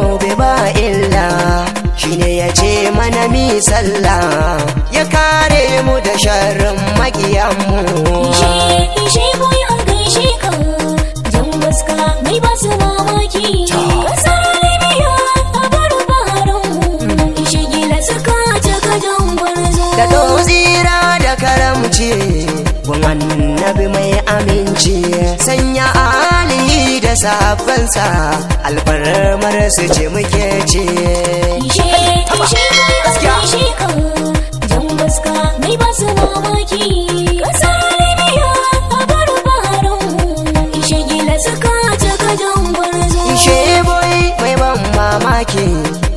gobe ba illa, shine ya ce mana mi sallah, ya kare mu da sharrin makiyanmu. Ishe boy an gaishe ka, jan waska mai ba su mamaki. Kasar Libya a bar baharanmu, ishe gila suka cika jan gwarzo. Da tsira da karamci, gun annabi mai aminci, sanya alihi da sahabbansa, alfarmar su ce muke ce. Ishe boy an gaishe ka, jan waska mai ba su mamaki. Kasar Libya a bar baharanmu, ishe gila suka cika jan gwarzo. Ishe boy mai ban mamaki,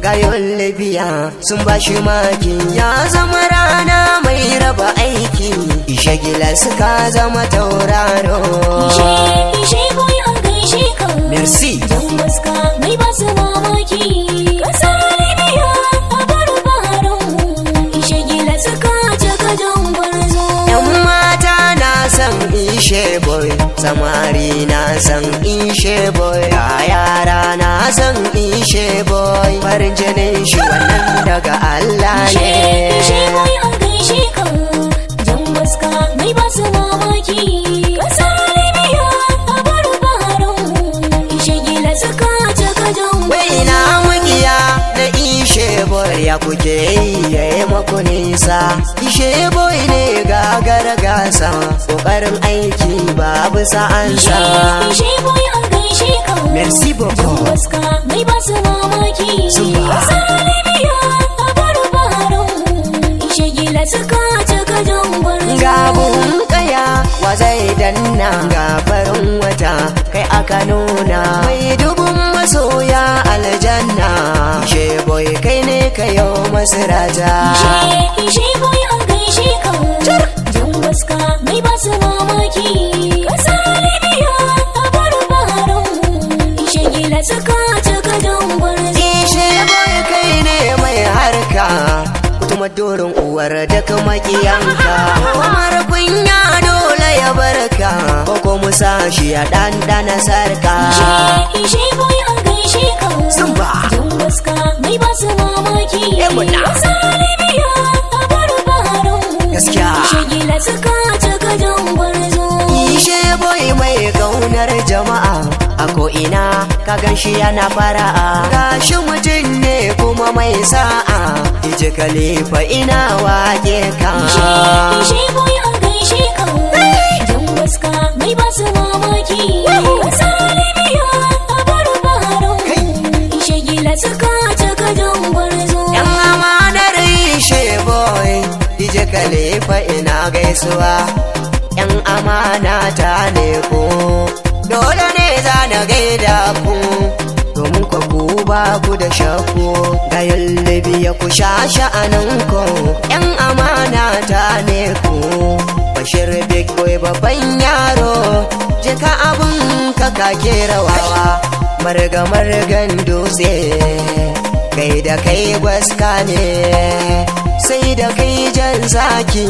gayon Libya sun ba shi maki, ya zama rana mai raba aiki, ishe gila suka zama tauraro. Ishe boy an gaishe ka, Merci. jan waska mai ba su mamaki. Kasar Libya a bar baharanmu, ishe gila suka cika jan gwarzo. Yan mata na san ishe boy, samari na san ishe boy, yara na san ishe boy, farin jinin shi wannan daga Allah ne. Ishe boy an gaishe ka, jan waska mai ba su mamaki. Kasar Libya a bar baharanmu, ishe gila suka cika jan gwarzo. Wai na mugiya na ishe boy, ya kuke yi ya yi maku nisa, ishe boy ne gagara gasa, ƙoƙarin aiki babu sa'ansa. Ishe boy an gaishe ka, Merci beaucoup. waska mai ba su mamaki. Zuba. Kasar Libya a bar baharanmu, ishe gila suka cika jan gwarzo. Ga buhun kaya wa zai danna, ga farin wata kai aka nuna, mai dubun masoya aljanna, ishe boy kai ne ka yau masirata. Ishe boy an gaishe ka, jan waska mai ba su mamaki. Kasar Libya a bar baharanmu, ishe gila suka cika jan gwarzo. Ishe boy kai ne mai harka, kuma dorin uwar da kuma kiyanka, kamar kunya dole ya barka, ko musa shi ya ɗanɗana sarka. Ishe boy an gaishe ka, Zumba. jan waska mai ba su mamaki. Muna. Kasar Libya a bar baharanmu, Gaskiya. ishe gila suka cika jan gwarzo. Ishe boy mai kaunar jama'a, a ko'ina ka gan shi yana fara'a, gashi mutum ne kuma mai sa'a, ije khalifa ina wake ka. Ishe boy an gaishe ka, jan waska mai ba su mamaki. Kasar Libya a bar baharanmu, ishe gila suka cika jan gwarzo. Yan amanar ishe boy, ije khalifa ina gaisuwa, yan amana ta ne ku, dole ne za na gaida ku, domin ku ba ku da shakku, ga Libya ku sha sha'aninku, yan amana ta ne ku. Bashir big boy babban yaro, jika abun ka kake rawawa, margan dutse, kai da kai gwaska ne, sai da kai jan zaki.